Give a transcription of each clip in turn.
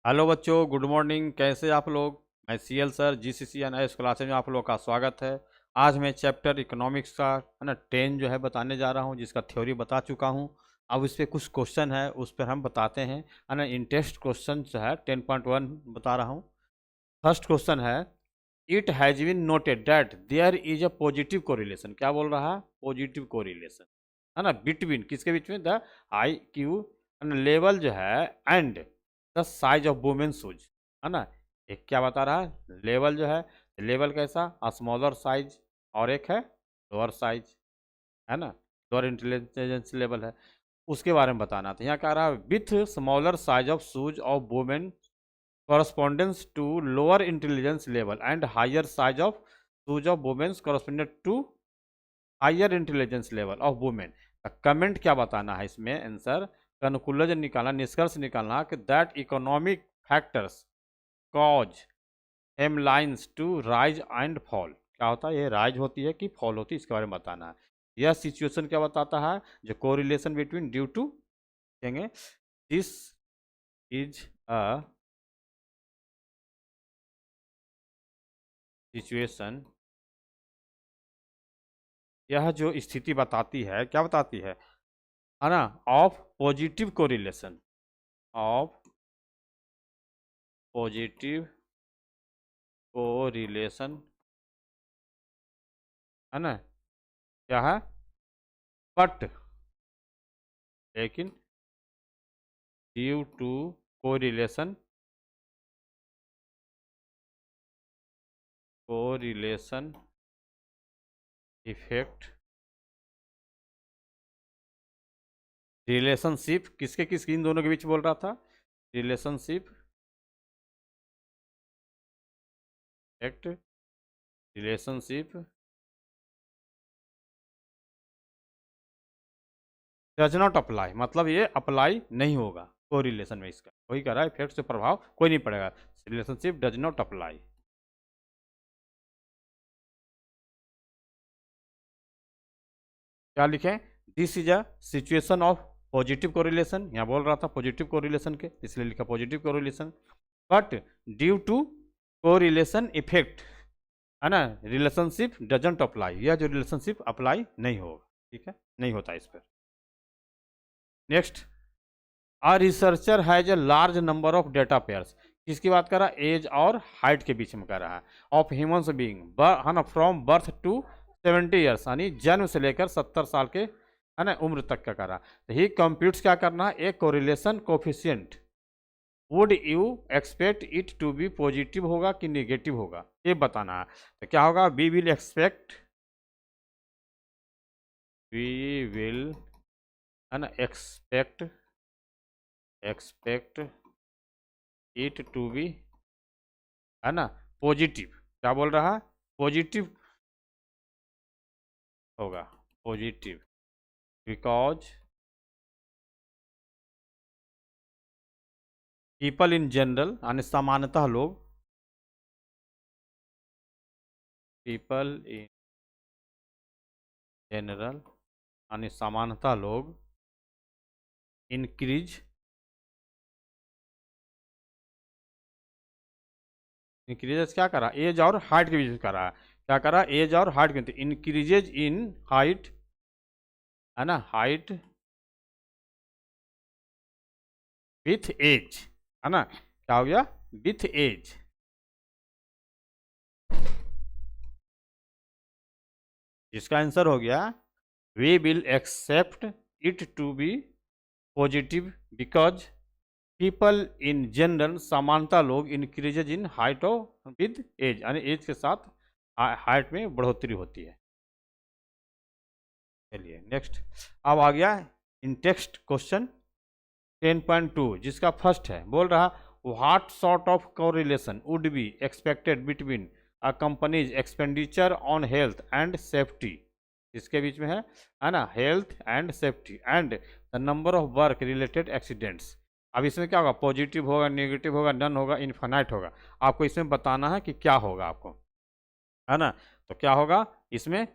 Hello बच्चों, good morning. कैसे आप लोग? मैं CL sir GCC N S classes में आप लोग का स्वागत है। आज मैं चैप्टर इकोनॉमिक्स का है ना 10 जो है बताने जा रहा हूँ, जिसका थ्योरी बता चुका हूँ। अब इस पर कुछ क्वेश्चन है, उस पर हम बताते हैं, है ना। इन टेस्ट क्वेश्चन जो है 10.1 बता रहा हूँ। फर्स्ट क्वेश्चन है, it has been noted that there is a positive correlation. क्या बोल रहा है? पॉजिटिव कोरिलेशन, है ना, बिटवीन किसके बीच में? द आई क्यू लेवल जो है and the size of women shoes, है ना। एक क्या बता रहा है? लेवल जो है, लेवल कैसा? स्मॉलर साइज, और एक है लोअर साइज, है ना। लोअर इंटेलिजेंस लेवल है, उसके बारे में बताना था। यहाँ कह रहा है with smaller size of shoes of women correspondence to lower intelligence level and higher size of shoes of women corresponded to higher intelligence level of women। Comment क्या बताना है इसमें? आंसर कंक्लूजन निकालना, निष्कर्ष निकालना कि that economic factors cause hemlines to rise and fall. क्या होता है? ये राइज होती है कि फॉल होती है, इसके बारे में बताना है। यह सिचुएशन क्या बताता है? जो कोरिलेशन बिटवीन ड्यू टू, कहेंगे दिस इज अ सिचुएशन। यह जो स्थिति बताती है, क्या बताती है ना, of positive correlation, of positive correlation, है ना। क्या है? बट लेकिन due to correlation, correlation effect, relationship किसके किस इन दोनों के बीच बोल रहा था? Relationship act, relationship does not apply, मतलब ये अप्लाई नहीं होगा कोरिलेशन में। इसका वही कह रहा है, इफेक्ट से प्रभाव कोई नहीं पड़ेगा। Relationship does not apply. क्या लिखें? This is a situation of positive correlation. यहाँ बोल रहा था पॉजिटिव कोरिलेशन के, इसलिए लिखा positive correlation. But due to correlation effect, है ना, रिलेशनशिप डजंट अप्लाई, यह जो रिलेशनशिप अप्लाई नहीं होगा। ठीक है, नहीं होता इस पर। Next, a researcher has a large number of data pairs. किसकी बात कर रहा है? एज और हाइट के बीच में कर रहा है। ऑफ ह्यूमन्स बीइंग, है ना, फ्रॉम बर्थ टू 70 ईयर्स, यानी जन्म से लेकर 70 साल के, है ना, उम्र तक का कर रहा है। ही कंप्यूट्स क्या करना है? एक correlation coefficient. Would you expect it to be positive होगा कि नेगेटिव होगा, ये बताना है। तो क्या होगा? We will expect, we will, है ना, एक्सपेक्ट इट टू बी, है ना, पॉजिटिव। क्या बोल रहा है? पॉजिटिव होगा, positive, because people in general, यानी सामान्यतः लोग, पीपल इन जनरल यानी सामान्यतः लोग, इंक्रीज, इंक्रीजेस क्या करा? एज और हाइट के बीच में करा। क्या करा? एज और हाइट के, इंक्रीजेज इन हाइट, है ना, हाइट विथ एज, है ना। क्या हो गया? With age. इसका आंसर हो गया we will accept it to be positive because people in general, सामान्यतः लोग, increases in height with age, यानी एज के साथ हाइट में बढ़ोतरी होती है। चलिए नेक्स्ट, अब आ गया इन टेक्स्ट क्वेश्चन 10.2, जिसका फर्स्ट है, बोल रहा what sort of correlation would be expected between a companies expenditure on health and safety. इसके बीच में है ना, health and safety and the number of work related accidents. अब इसमें क्या होगा? पॉजिटिव होगा, नेगेटिव होगा, नन होगा, इन्फानाइट होगा। आपको इसमें बताना है कि क्या होगा आपको, है ना। तो क्या होगा इसमें?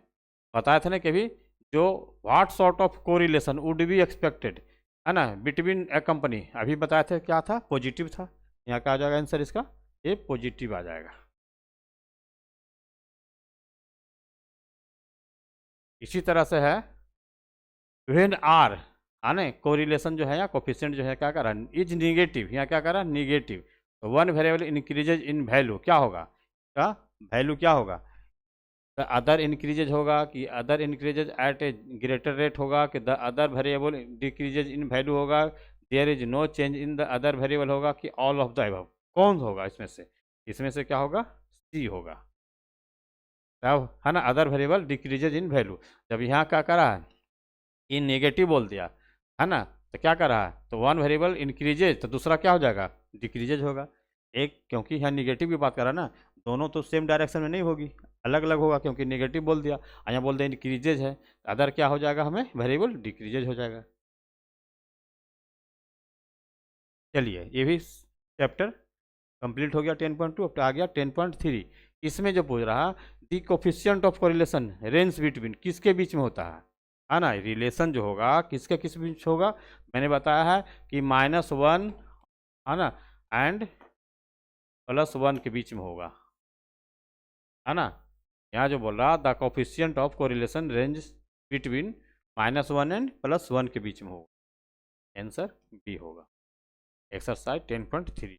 बताया था ना कि अभी, जो what sort of correlation would be expected, है ना, बिटवीन ए कंपनी, अभी बताया था क्या था? पॉजिटिव था। यहाँ क्या आ जाएगा आंसर इसका, ये पॉजिटिव आ जाएगा। इसी तरह से है व्हेन आर, है ना, कोरिलेशन जो है या कोफिशिएंट जो है क्या कर रहा है, इज निगेटिव, यहाँ क्या कर रहा है निगेटिव, तो वन वेरिएबल इंक्रीजेज इन वैल्यू, क्या होगा का वैल्यू क्या होगा, द अदर इंक्रीजेज होगा कि other increases at a greater rate होगा कि the other variable decreases in value होगा, there is no change in the other variable होगा कि ऑल ऑफ द अबव, कौन होगा इसमें से, इसमें से क्या होगा, सी होगा। तब है ना other variable decreases in value, जब यहाँ क्या करा है ये नेगेटिव बोल दिया, है ना, तो क्या कर रहा है, तो वन वेरिएबल इंक्रीजेज तो दूसरा क्या हो जाएगा डिक्रीजेज होगा। एक क्योंकि यहाँ निगेटिव की बात कर रहा है ना, दोनों तो सेम डायरेक्शन में नहीं होगी, अलग अलग होगा, क्योंकि निगेटिव बोल दिया, यहाँ बोल दिया इंक्रीजेज है, अदर क्या हो जाएगा हमें वेरिएबल डिक्रीजेज हो जाएगा। चलिए ये भी चैप्टर कंप्लीट हो गया 10.2। अब आ गया 10.3। इसमें जो पूछ रहा the coefficient of correlation range between, किसके बीच में होता है ना, रिलेशन जो होगा किसके किस बीच होगा, मैंने बताया है कि -1 है ना एंड +1 के बीच में होगा, है ना। यहाँ जो बोल रहा the coefficient of correlation range between -1 and +1 के बीच में होगा, आंसर बी होगा। एक्सरसाइज 10.3।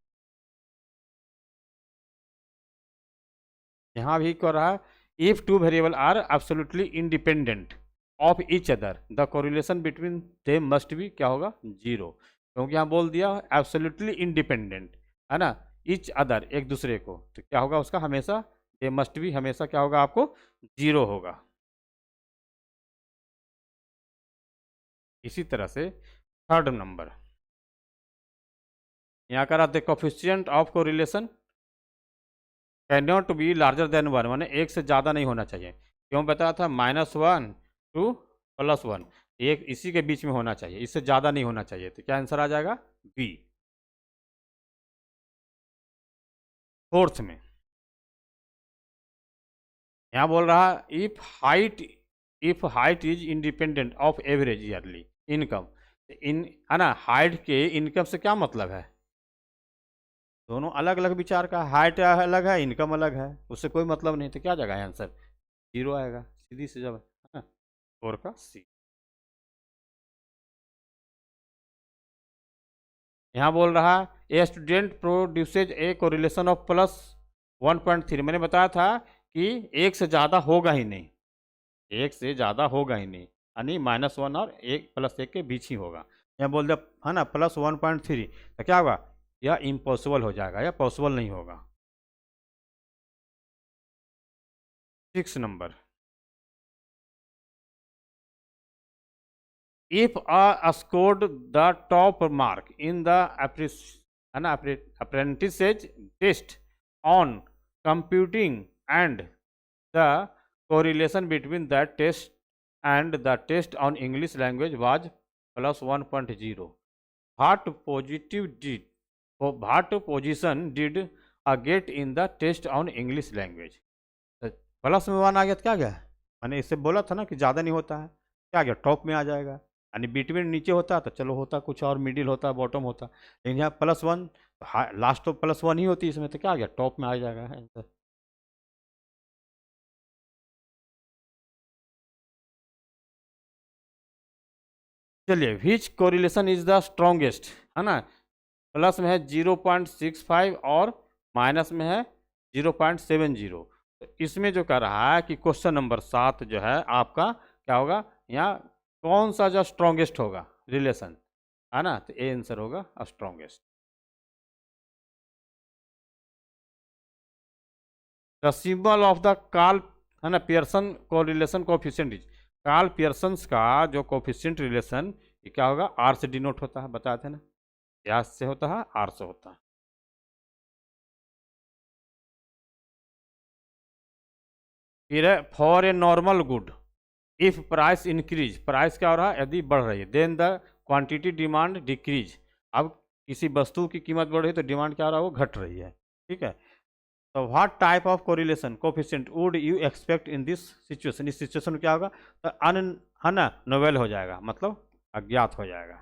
यहाँ भी कर रहा है if two variable are absolutely independent of each other the correlation between them must be, क्या होगा 0, क्योंकि यहाँ बोल दिया एब्सोल्युटली इंडिपेंडेंट, है ना, ईच अदर एक दूसरे को, तो क्या होगा उसका हमेशा दे मस्ट बी, हमेशा क्या होगा आपको 0 होगा। इसी तरह से थर्ड नंबर यहाँ करा the coefficient of correlation can not be larger than 1, माने एक से ज़्यादा नहीं होना चाहिए, क्यों बताया था -1 टू +1, एक इसी के बीच में होना चाहिए, इससे ज़्यादा नहीं होना चाहिए, तो क्या आंसर आ जाएगा बी। फोर्थ में यहाँ बोल रहा if height is independent of average yearly income, इन है ना, हाइट के इनकम से क्या मतलब है, दोनों अलग अलग विचार का, हाइट अलग है इनकम अलग है, उससे कोई मतलब नहीं, तो क्या जाएगा आंसर 0 आएगा, सीधी से जब, है ना, 4 का सी। यहाँ बोल रहा a student produces A correlation of +1.3, मैंने बताया था कि एक से ज़्यादा होगा ही नहीं, एक से ज़्यादा होगा ही नहीं, यानी -1 और 1 के बीच ही होगा। यहाँ बोल दिया है ना +1.3, तो क्या होगा यह इम्पॉसिबल हो जाएगा, यह पॉसिबल नहीं होगा। 6 number if scored the top mark in the apprenticeship test on computing and the correlation between that test and the test on English language was +1.0, what position did a get in the test on English language, plus में 1 आ गया तो क्या गया, मैंने इससे बोला था ना कि ज़्यादा नहीं होता है, क्या गया टॉप में आ जाएगा, यानी बिटवीन नीचे होता तो चलो होता कुछ और, मिडिल होता बॉटम होता, लेकिन यहाँ +1 लास्ट तो +1 ही होती इसमें, तो क्या आ गया टॉप में आ जाएगा आंसर। चलिए विच कोरिलेशन इज द स्ट्रॉन्गेस्ट, है ना, प्लस में है 0.65 और माइनस में है 0.70, तो इसमें जो कर रहा है कि क्वेश्चन नंबर 7 जो है आपका क्या होगा, यहाँ कौन सा जो स्ट्रॉन्गेस्ट होगा रिलेशन, है ना, तो ए आंसर होगा strongest. The symbol of the Karl, है ना, Pearson correlation coefficient is, Karl Pearson का जो कोफिशिएंट रिलेशन ये क्या होगा आर से डिनोट होता है, बताए थे ना, क्या से होता है आर से होता है। फिर है for a normal good if price increase, price क्या हो रहा है यदि बढ़ रही है, then the quantity demand decrease, अब किसी वस्तु की कीमत बढ़ रही है तो डिमांड क्या हो रहा है वो घट रही है, ठीक है। तो what type of correlation coefficient would you expect in this situation, इस सिचुएशन में क्या होगा, तो है ना नोवेल हो जाएगा, मतलब अज्ञात हो जाएगा।